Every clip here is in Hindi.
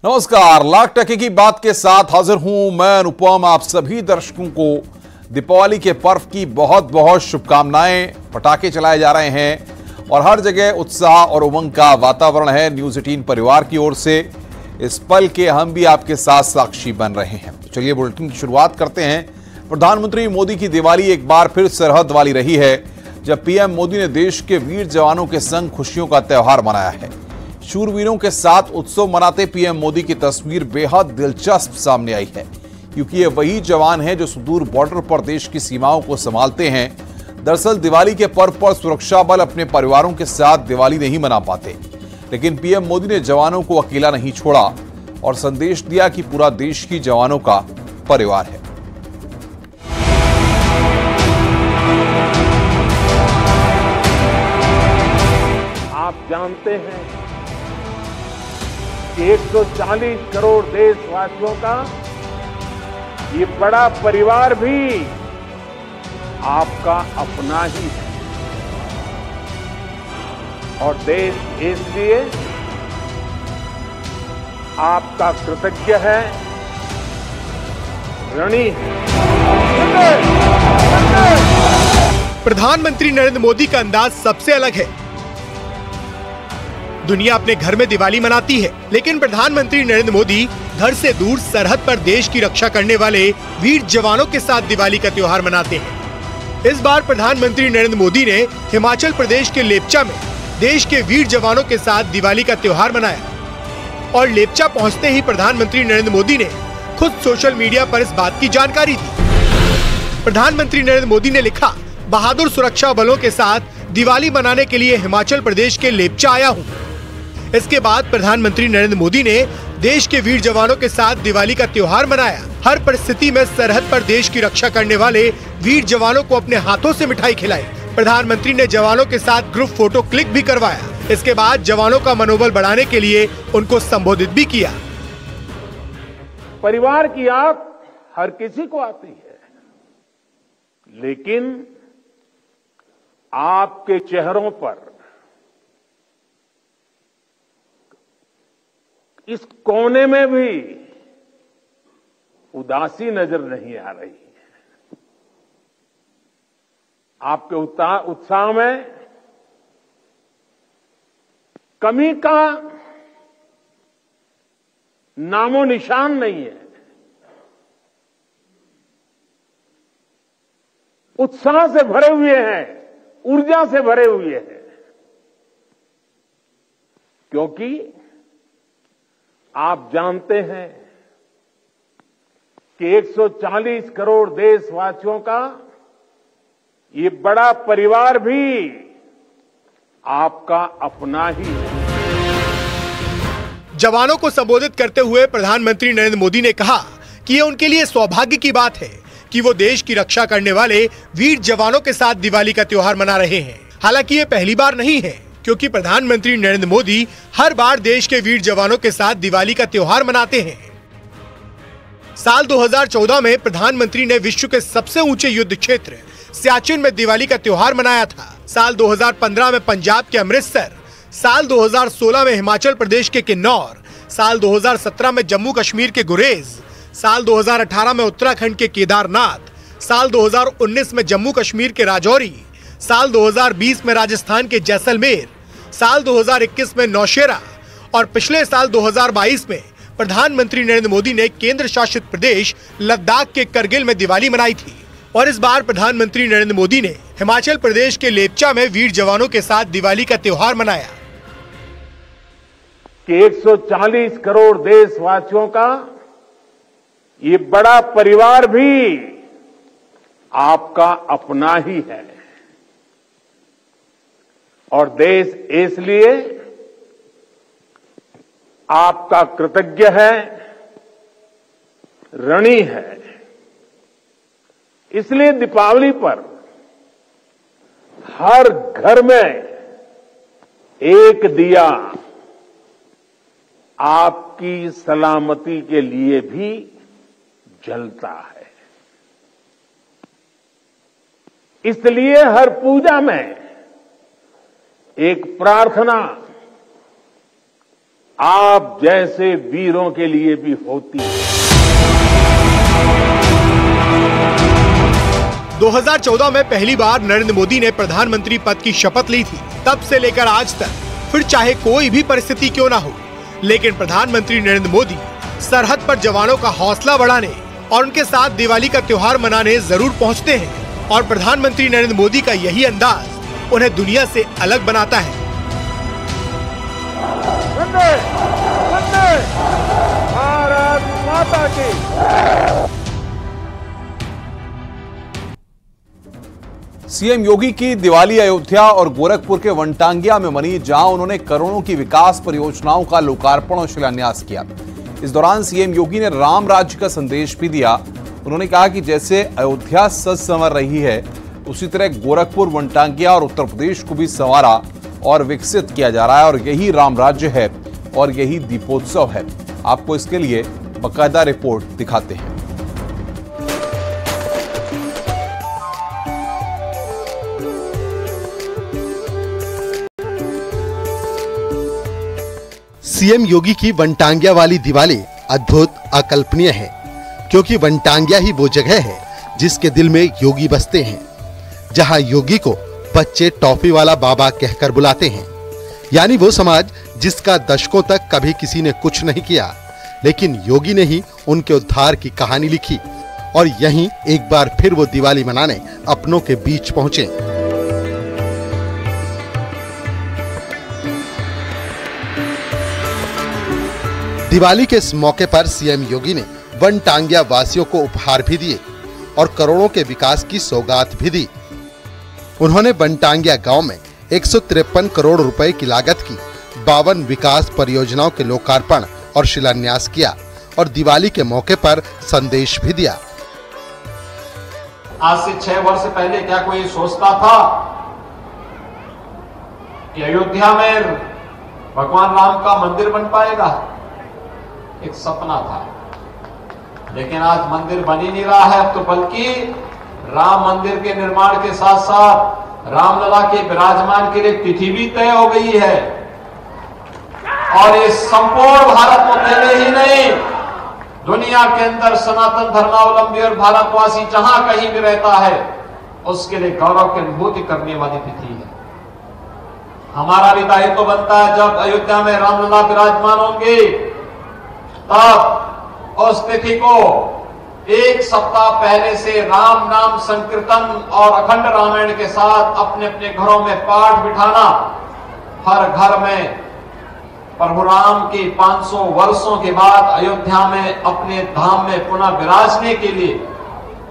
नमस्कार, लाख टके की बात के साथ हाजिर हूं मैं अनुपम। आप सभी दर्शकों को दीपावली के पर्व की बहुत बहुत शुभकामनाएं। पटाखे चलाए जा रहे हैं और हर जगह उत्साह और उमंग का वातावरण है। न्यूज़ 18 परिवार की ओर से इस पल के हम भी आपके साथ साक्षी बन रहे हैं। तो चलिए बुलेटिन की शुरुआत करते हैं। प्रधानमंत्री मोदी की दिवाली एक बार फिर सरहद वाली रही है, जब पीएम मोदी ने देश के वीर जवानों के संग खुशियों का त्यौहार मनाया है। शूरवीरों के साथ उत्सव मनाते पीएम मोदी की तस्वीर बेहद दिलचस्प सामने आई है, क्योंकि ये वही जवान हैं जो सुदूर बॉर्डर पर देश की सीमाओं को संभालते हैं। दरअसल दिवाली के पर्व पर सुरक्षा बल अपने परिवारों के साथ दिवाली नहीं मना पाते, लेकिन पीएम मोदी ने जवानों को अकेला नहीं छोड़ा और संदेश दिया कि पूरा देश ही जवानों का परिवार है। आप जानते हैं कि 140 करोड़ देशवासियों का ये बड़ा परिवार भी आपका अपना ही है और देश इसलिए आपका कृतज्ञ है, ऋणी है। प्रधानमंत्री नरेंद्र मोदी का अंदाज सबसे अलग है। दुनिया अपने घर में दिवाली मनाती है, लेकिन प्रधानमंत्री नरेंद्र मोदी घर से दूर सरहद पर देश की रक्षा करने वाले वीर जवानों के साथ दिवाली का त्योहार मनाते हैं। इस बार प्रधानमंत्री नरेंद्र मोदी ने हिमाचल प्रदेश के लेपचा में देश के वीर जवानों के साथ दिवाली का त्योहार मनाया और लेपचा पहुंचते ही प्रधानमंत्री नरेंद्र मोदी ने खुद सोशल मीडिया पर इस बात की जानकारी दी। प्रधानमंत्री नरेंद्र मोदी ने लिखा, बहादुर सुरक्षा बलों के साथ दिवाली मनाने के लिए हिमाचल प्रदेश के लेपचा आया हूँ। इसके बाद प्रधानमंत्री नरेंद्र मोदी ने देश के वीर जवानों के साथ दिवाली का त्योहार मनाया। हर परिस्थिति में सरहद पर देश की रक्षा करने वाले वीर जवानों को अपने हाथों से मिठाई खिलाई। प्रधानमंत्री ने जवानों के साथ ग्रुप फोटो क्लिक भी करवाया। इसके बाद जवानों का मनोबल बढ़ाने के लिए उनको संबोधित भी किया। परिवार की याद हर किसी को आती है, लेकिन आपके चेहरों पर इस कोने में भी उदासी नजर नहीं आ रही है। आपके उत्साह में कमी का नामो निशान नहीं है। उत्साह से भरे हुए हैं, ऊर्जा से भरे हुए हैं, क्योंकि आप जानते हैं कि 140 करोड़ देशवासियों का ये बड़ा परिवार भी आपका अपना ही है। जवानों को संबोधित करते हुए प्रधानमंत्री नरेंद्र मोदी ने कहा कि ये उनके लिए सौभाग्य की बात है कि वो देश की रक्षा करने वाले वीर जवानों के साथ दिवाली का त्योहार मना रहे हैं। हालांकि ये पहली बार नहीं है, क्योंकि प्रधानमंत्री नरेंद्र मोदी हर बार देश के वीर जवानों के साथ दिवाली का त्योहार मनाते हैं। साल 2014 में प्रधानमंत्री ने विश्व के सबसे ऊंचे युद्ध क्षेत्र सियाचिन में दिवाली का त्योहार मनाया था। साल 2015 में पंजाब के अमृतसर, साल 2016 में हिमाचल प्रदेश के किन्नौर, साल 2017 में जम्मू कश्मीर के गुरेज, साल 2018 में उत्तराखंड के केदारनाथ, साल 2019 में जम्मू कश्मीर के राजौरी, साल 2020 में राजस्थान के जैसलमेर, साल 2021 में नौशेरा और पिछले साल 2022 में प्रधानमंत्री नरेंद्र मोदी ने केंद्र शासित प्रदेश लद्दाख के करगिल में दिवाली मनाई थी। और इस बार प्रधानमंत्री नरेंद्र मोदी ने हिमाचल प्रदेश के लेपचा में वीर जवानों के साथ दिवाली का त्योहार मनाया। कि 140 करोड़ देशवासियों का ये बड़ा परिवार भी आपका अपना ही है और देश इसलिए आपका कृतज्ञ है, ऋणी है। इसलिए दीपावली पर हर घर में एक दिया आपकी सलामती के लिए भी जलता है। इसलिए हर पूजा में एक प्रार्थना आप जैसे वीरों के लिए भी होती है। 2014 में पहली बार नरेंद्र मोदी ने प्रधानमंत्री पद की शपथ ली थी। तब से लेकर आज तक फिर चाहे कोई भी परिस्थिति क्यों ना हो, लेकिन प्रधानमंत्री नरेंद्र मोदी सरहद पर जवानों का हौसला बढ़ाने और उनके साथ दिवाली का त्योहार मनाने जरूर पहुंचते हैं। और प्रधानमंत्री नरेंद्र मोदी का यही अंदाज उन्हें दुनिया से अलग बनाता है। वंदे वंदे भारत माता की। सीएम योगी की दिवाली अयोध्या और गोरखपुर के वनटांगिया में मनी, जहां उन्होंने करोड़ों की विकास परियोजनाओं का लोकार्पण और शिलान्यास किया। इस दौरान सीएम योगी ने राम राज्य का संदेश भी दिया। उन्होंने कहा कि जैसे अयोध्या सज संवर रही है, उसी तरह गोरखपुर, वनटांगिया और उत्तर प्रदेश को भी संवारा और विकसित किया जा रहा है, और यही राम राज्य है और यही दीपोत्सव है। आपको इसके लिए बाकायदा रिपोर्ट दिखाते हैं। सीएम योगी की वनटांगिया वाली दिवाली अद्भुत, अकल्पनीय है, क्योंकि वनटांगिया ही वो जगह है जिसके दिल में योगी बसते हैं, जहां योगी को बच्चे टॉफी वाला बाबा कहकर बुलाते हैं। यानी वो समाज जिसका दशकों तक कभी किसी ने कुछ नहीं किया, लेकिन योगी ने ही उनके उद्धार की कहानी लिखी और यहीं एक बार फिर वो दिवाली मनाने अपनों के बीच पहुंचे। दिवाली के इस मौके पर सीएम योगी ने वनटांगिया वासियों को उपहार भी दिए और करोड़ों के विकास की सौगात भी दी। उन्होंने वनटांगिया गांव में 153 करोड़ रुपए की लागत की 52 विकास परियोजनाओं के लोकार्पण और शिलान्यास किया और दिवाली के मौके पर संदेश भी दिया। आज से 6 वर्ष पहले क्या कोई सोचता था कि अयोध्या में भगवान राम का मंदिर बन पाएगा? एक सपना था, लेकिन आज मंदिर बन ही नहीं रहा है। अब तो बल्कि राम मंदिर के निर्माण के साथ साथ रामलला के विराजमान के लिए तिथि भी तय हो गई है। और ये संपूर्ण भारत में अकेले ही नहीं, दुनिया के अंदर सनातन धर्मावलंबी और भारतवासी जहां कहीं भी रहता है, उसके लिए गौरव की अनुभूति करने वाली तिथि है। हमारा भी दायित्व बनता है, जब अयोध्या में रामलला विराजमान होंगे तब उस तिथि को एक सप्ताह पहले से राम नाम संकीर्तन और अखंड रामायण के साथ अपने अपने घरों में पाठ बिठाना, हर घर में प्रभु राम के 500 वर्षों के बाद अयोध्या में अपने धाम में पुनः विराजने के लिए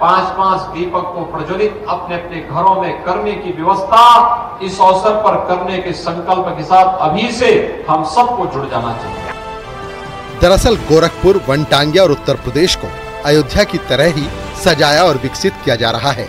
5-5 दीपक को प्रज्वलित अपने अपने घरों में करने की व्यवस्था इस अवसर पर करने के संकल्प के साथ अभी से हम सबको जुड़ जाना चाहिए। दरअसल गोरखपुर, वनटांगिया और उत्तर प्रदेश को अयोध्या की तरह ही सजाया और विकसित किया जा रहा है,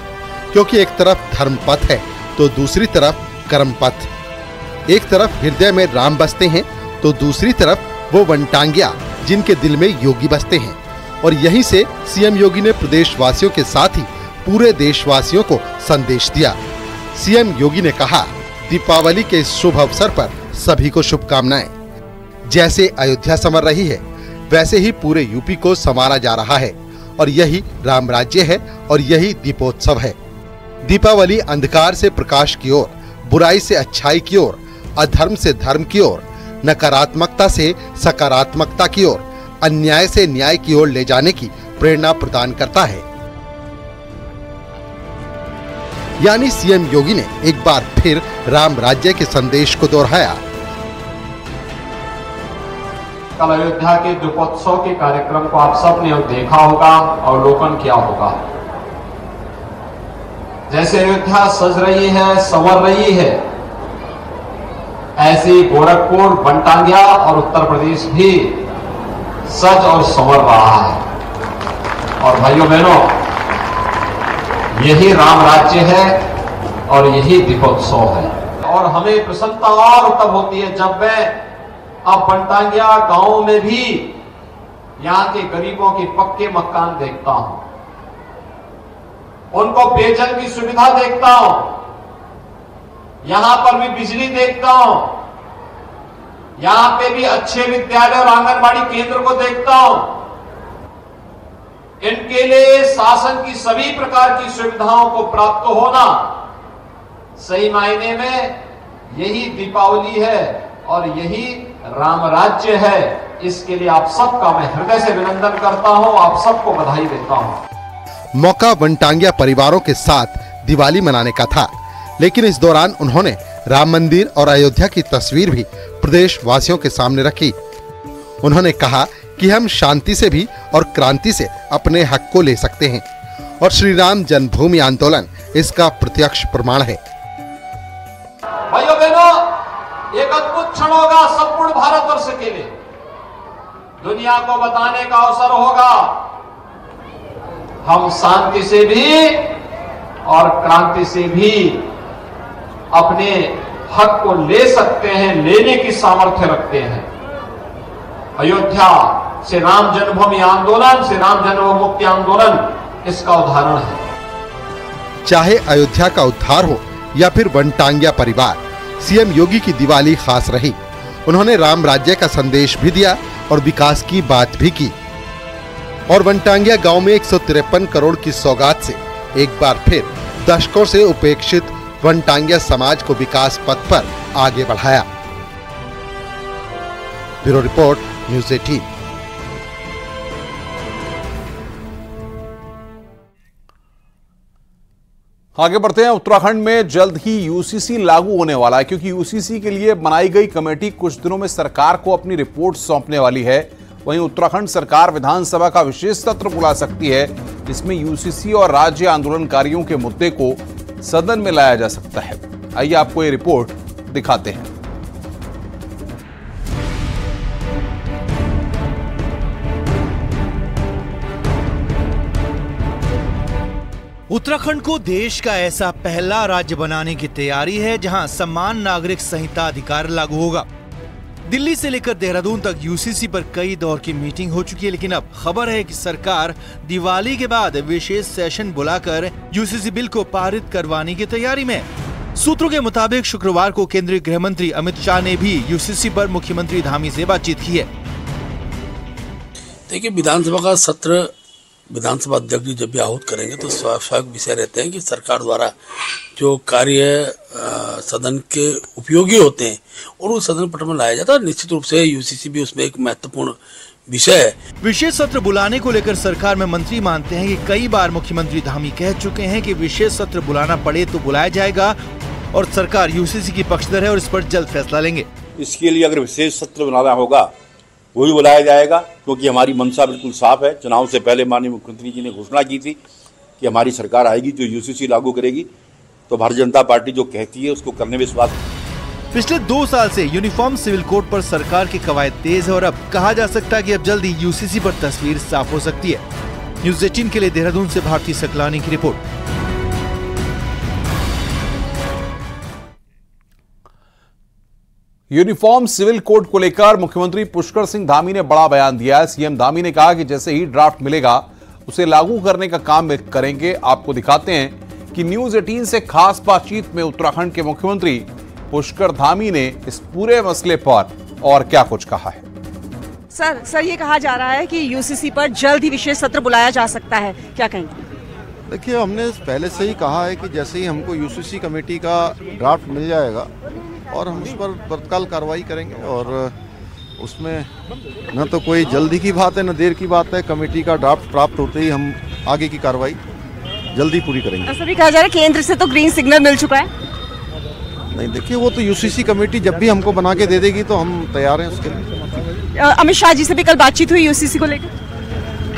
क्योंकि एक तरफ धर्म पथ है तो दूसरी तरफ कर्म पथ। एक तरफ हृदय में राम बसते हैं तो दूसरी तरफ वो वनटांगिया जिनके दिल में योगी बसते हैं। और यहीं से सीएम योगी ने प्रदेशवासियों के साथ ही पूरे देशवासियों को संदेश दिया। सीएम योगी ने कहा, दीपावली के इस शुभ अवसर पर सभी को शुभकामनाएं। जैसे अयोध्या संवर रही है, वैसे ही पूरे यूपी को संवारा जा रहा है और यही राम राज्य है और यही दीपोत्सव है। दीपावली अंधकार से प्रकाश की ओर, बुराई से अच्छाई की ओर, अधर्म से धर्म की ओर, नकारात्मकता से सकारात्मकता की ओर, अन्याय से न्याय की ओर ले जाने की प्रेरणा प्रदान करता है। यानी सीएम योगी ने एक बार फिर राम राज्य के संदेश को दोहराया। कल अयोध्या के दीपोत्सव के कार्यक्रम को आप सब ने देखा होगा, अवलोकन किया होगा। जैसे अयोध्या सज रही है, संवर रही है, ऐसे गोरखपुर, वनटांगिया और उत्तर प्रदेश भी सज और संवर रहा है। और भाइयों बहनों, यही राम राज्य है और यही दीपोत्सव है। और हमें प्रसन्नता और तब होती है जब मैं अब वनटांगिया गांव में भी यहां के गरीबों के पक्के मकान देखता हूं, उनको पेयजल की सुविधा देखता हूं, यहां पर भी बिजली देखता हूं, यहां पे भी अच्छे विद्यालय और आंगनबाड़ी केंद्र को देखता हूं। इनके लिए शासन की सभी प्रकार की सुविधाओं को प्राप्त होना सही मायने में यही दीपावली है और यही राम राज्य है। इसके लिए आप सबका मैं हृदय से अभिनंदन करता हूं, आप सबको बधाई देता हूं। मौका वनटांगिया परिवारों के साथ दिवाली मनाने का था, लेकिन इस दौरान उन्होंने राम मंदिर और अयोध्या की तस्वीर भी प्रदेश वासियों के सामने रखी। उन्होंने कहा कि हम शांति से भी और क्रांति से अपने हक को ले सकते हैं और श्री राम जन्मभूमि आंदोलन इसका प्रत्यक्ष प्रमाण है। भाइयों बहनों, एक अद्भुत क्षण होगा संपूर्ण भारतवर्ष के लिए। दुनिया को बताने का अवसर होगा हम शांति से भी और क्रांति से भी अपने हक को ले सकते हैं, लेने की सामर्थ्य रखते हैं। अयोध्या से राम जन्मभूमि आंदोलन, से राम जन्ममुक्ति आंदोलन इसका उदाहरण है। चाहे अयोध्या का उद्धार हो या फिर वनटांगिया परिवार, सीएम योगी की दिवाली खास रही। उन्होंने राम राज्य का संदेश भी दिया और विकास की बात भी की। और वनटांगिया गांव में 153 करोड़ की सौगात से एक बार फिर दशकों से उपेक्षित वनटांगिया समाज को विकास पथ पर आगे बढ़ाया। Bureau report, news 18। आगे बढ़ते हैं। उत्तराखंड में जल्द ही यूसीसी लागू होने वाला है, क्योंकि यूसीसी के लिए बनाई गई कमेटी कुछ दिनों में सरकार को अपनी रिपोर्ट सौंपने वाली है। वहीं उत्तराखंड सरकार विधानसभा का विशेष सत्र बुला सकती है, जिसमें यूसीसी और राज्य आंदोलनकारियों के मुद्दे को सदन में लाया जा सकता है। आइए आपको ये रिपोर्ट दिखाते हैं। उत्तराखंड को देश का ऐसा पहला राज्य बनाने की तैयारी है जहां समान नागरिक संहिता अधिकार लागू होगा। दिल्ली से लेकर देहरादून तक यूसीसी पर कई दौर की मीटिंग हो चुकी है, लेकिन अब खबर है कि सरकार दिवाली के बाद विशेष सेशन बुलाकर यूसीसी बिल को पारित करवाने की तैयारी में। सूत्रों के मुताबिक शुक्रवार को केंद्रीय गृह मंत्री अमित शाह ने भी यूसीसी पर मुख्यमंत्री धामी से बातचीत की है। देखिए, विधानसभा का सत्र विधानसभा अध्यक्ष जी जब भी आहूत करेंगे तो स्वाभाविक विषय रहते हैं कि सरकार द्वारा जो कार्य सदन के उपयोगी होते हैं और उस सदन पटल में लाया जाता है। निश्चित रूप से यूसीसी भी उसमें एक महत्वपूर्ण विषय है। विशेष सत्र बुलाने को लेकर सरकार में मंत्री मानते हैं कि कई बार मुख्यमंत्री धामी कह चुके हैं कि विशेष सत्र बुलाना पड़े तो बुलाया जाएगा और सरकार यूसीसी की पक्षधर है और इस पर जल्द फैसला लेंगे। इसके लिए अगर विशेष सत्र बनाना होगा वो भी बुलाया जाएगा, क्योंकि हमारी मंशा बिल्कुल साफ है। चुनाव से पहले माननीय मुख्यमंत्री जी ने घोषणा की थी कि हमारी सरकार आएगी जो यूसीसी लागू करेगी, तो भारतीय जनता पार्टी जो कहती है उसको करने में विश्वास। पिछले 2 साल से यूनिफॉर्म सिविल कोड पर सरकार की कवायद तेज है और अब कहा जा सकता है कि अब जल्दी यूसीसी पर तस्वीर साफ हो सकती है। न्यूज़ 18 के लिए देहरादून से भारती सकलानी की रिपोर्ट। यूनिफॉर्म सिविल कोड को लेकर मुख्यमंत्री पुष्कर सिंह धामी ने बड़ा बयान दिया है। सीएम धामी ने कहा कि जैसे ही ड्राफ्ट मिलेगा उसे लागू करने का काम करेंगे। आपको दिखाते हैं कि न्यूज़ 18 से खास बातचीत में उत्तराखंड के मुख्यमंत्री पुष्कर धामी ने इस पूरे मसले पर और क्या कुछ कहा है। सर ये कहा जा रहा है कि यूसीसी पर जल्द ही विशेष सत्र बुलाया जा सकता है, क्या कहेंगे? देखिए, हमने पहले से ही कहा है कि जैसे ही हमको यूसीसी कमेटी का ड्राफ्ट मिल जाएगा और हम उस पर तत्काल कार्रवाई करेंगे और उसमें न तो कोई जल्दी की बात है न देर की बात है। कमेटी का ड्राफ्ट प्राप्त होते ही हम आगे की कार्रवाई जल्दी पूरी करेंगे। ऐसा भी कहा जा रहा है केंद्र से तो ग्रीन सिग्नल मिल चुका है। नहीं, देखिए, वो तो यूसीसी कमेटी जब भी हमको बना के दे देगी तो हम तैयार हैं उसके लिए। अमित शाह जी से भी कल बातचीत हुई यूसीसी को लेकर?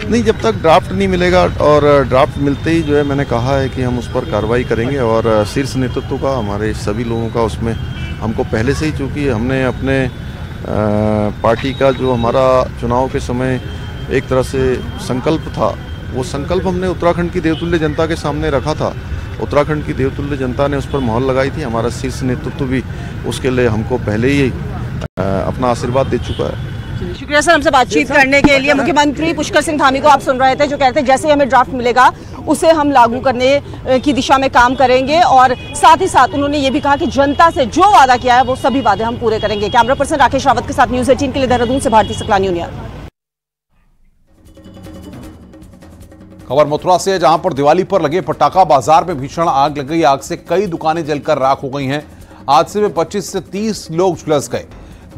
नहीं, जब तक ड्राफ्ट नहीं मिलेगा और ड्राफ्ट मिलते ही जो है मैंने कहा है कि हम उस पर कार्रवाई करेंगे और शीर्ष नेतृत्व का, हमारे सभी लोगों का उसमें हमको पहले से ही, चूँकि हमने अपने पार्टी का जो हमारा चुनाव के समय एक तरह से संकल्प था, वो संकल्प हमने उत्तराखंड की देवतुल्य जनता के सामने रखा था। उत्तराखंड की देवतुल्य जनता ने उस पर मोहर लगाई थी। हमारा शीर्ष नेतृत्व भी उसके लिए हमको पहले ही अपना आशीर्वाद दे चुका है शुक्रिया सर हमसे बातचीत करने के लिए। मुख्यमंत्री पुष्कर सिंह धामी को आप सुन रहे थे, जो कहते हैं जैसे हमें ड्राफ्ट मिलेगा उसे हम लागू करने की दिशा में काम करेंगे, और साथ ही साथ उन्होंने ये भी कहा कि जनता से जो वादा किया है वो सभी वादे हम पूरे करेंगे। कैमरा पर्सन राकेश रावत के साथ न्यूज़ 18 के लिए देहरादून से भारती सकलानी यूनियन। खबर मथुरा से है, जहां पर दिवाली पर लगे पटाखा बाजार में भीषण आग लग गई। आग से कई दुकानें जलकर राख हो गई हैं। हादसे में 25 से 30 लोग झुलस गए।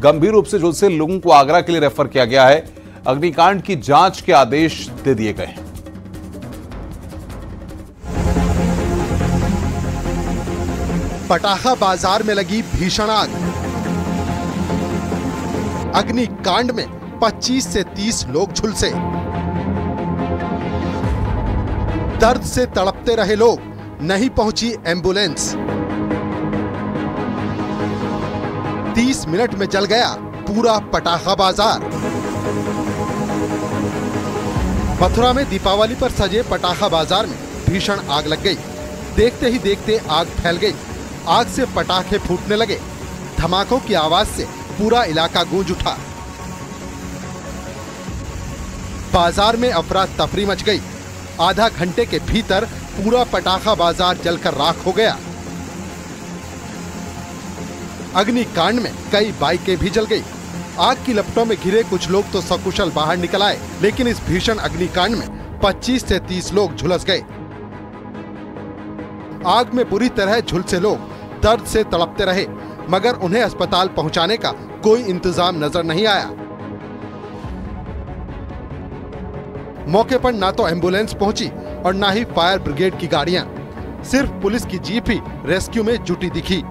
गंभीर रूप से झुलसे लोगों को आगरा के लिए रेफर किया गया है। अग्निकांड की जांच के आदेश दे दिए गए हैं। पटाखा बाजार में लगी भीषण आग। अग्निकांड में 25 से 30 लोग झुलसे। दर्द से तड़पते रहे लोग, नहीं पहुंची एम्बुलेंस। 30 मिनट में जल गया पूरा पटाखा बाजार। मथुरा में दीपावली पर सजे पटाखा बाजार में भीषण आग लग गई। देखते ही देखते आग फैल गई। आग से पटाखे फूटने लगे। धमाकों की आवाज से पूरा इलाका गूंज उठा। बाजार में अफरा तफरी मच गई। आधा घंटे के भीतर पूरा पटाखा बाजार जलकर राख हो गया। अग्निकांड में कई बाइकें भी जल गई। आग की लपटों में घिरे कुछ लोग तो सकुशल बाहर निकल आए, लेकिन इस भीषण अग्निकांड में 25 से 30 लोग झुलस गए। आग में बुरी तरह झुलसे लोग दर्द से तड़पते रहे, मगर उन्हें अस्पताल पहुंचाने का कोई इंतजाम नजर नहीं आया। मौके पर ना तो एम्बुलेंस पहुंची और ना ही फायर ब्रिगेड की गाड़ियां। सिर्फ पुलिस की जीप ही रेस्क्यू में जुटी दिखी।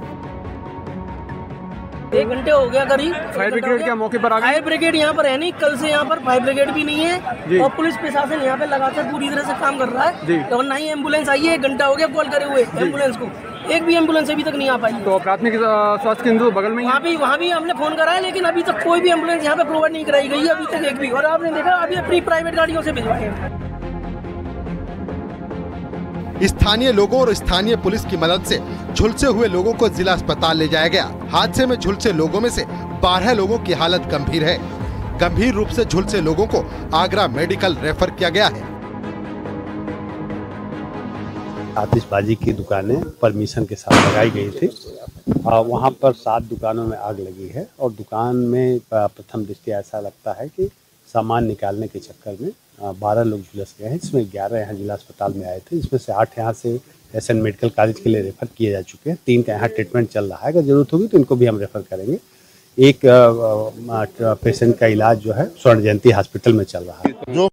1 घंटे हो गया करीब। फायर ब्रिगेड क्या मौके पर आ गई? फायर ब्रिगेड यहाँ पर है नहीं, कल से यहाँ पर फायर ब्रिगेड भी नहीं है और पुलिस प्रशासन यहाँ पे लगातार पूरी तरह से काम कर रहा है। तो ना ही एम्बुलेंस आई है। 1 घंटा हो गया कॉल करे हुए एम्बुलेंस को, एक भी एम्बुलेंस अभी तक नहीं आ पाई। तो प्राथमिक स्वास्थ्य केंद्र बगल में वहाँ भी हमने फोन करा है, लेकिन अभी तक कोई भी एम्बुलेंस यहाँ पे प्रोवाइड नहीं कराई गई है अभी तक एक भी। और आपने देखा अभी अपनी प्राइवेट गाड़ियों से भिजवाए हैं। स्थानीय लोगों और स्थानीय पुलिस की मदद से झुलसे हुए लोगों को जिला अस्पताल ले जाया गया। हादसे में झुलसे लोगों में से 12 लोगों की हालत गंभीर है। गंभीर रूप से झुलसे लोगों को आगरा मेडिकल रेफर किया गया है। आतिशबाजी की दुकानें परमिशन के साथ लगाई गई थी। वहां पर 7 दुकानों में आग लगी है और दुकान में प्रथम दृष्टया ऐसा लगता है कि सामान निकालने के चक्कर में 12 लोग झुलस गए हैं, जिसमें 11 यहाँ जिला अस्पताल में आए थे, जिसमें से 8 यहाँ से एसएन मेडिकल कॉलेज के लिए रेफर किए जा चुके हैं। 3 का यहाँ ट्रीटमेंट चल रहा है। अगर जरूरत होगी तो इनको भी हम रेफर करेंगे। एक पेशेंट का इलाज जो है स्वर्ण जयंती हॉस्पिटल में चल रहा है।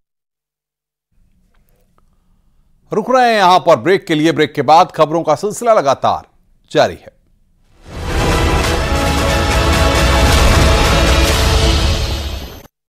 रुक रहे हैं यहां पर ब्रेक के लिए। ब्रेक के बाद खबरों का सिलसिला लगातार जारी है।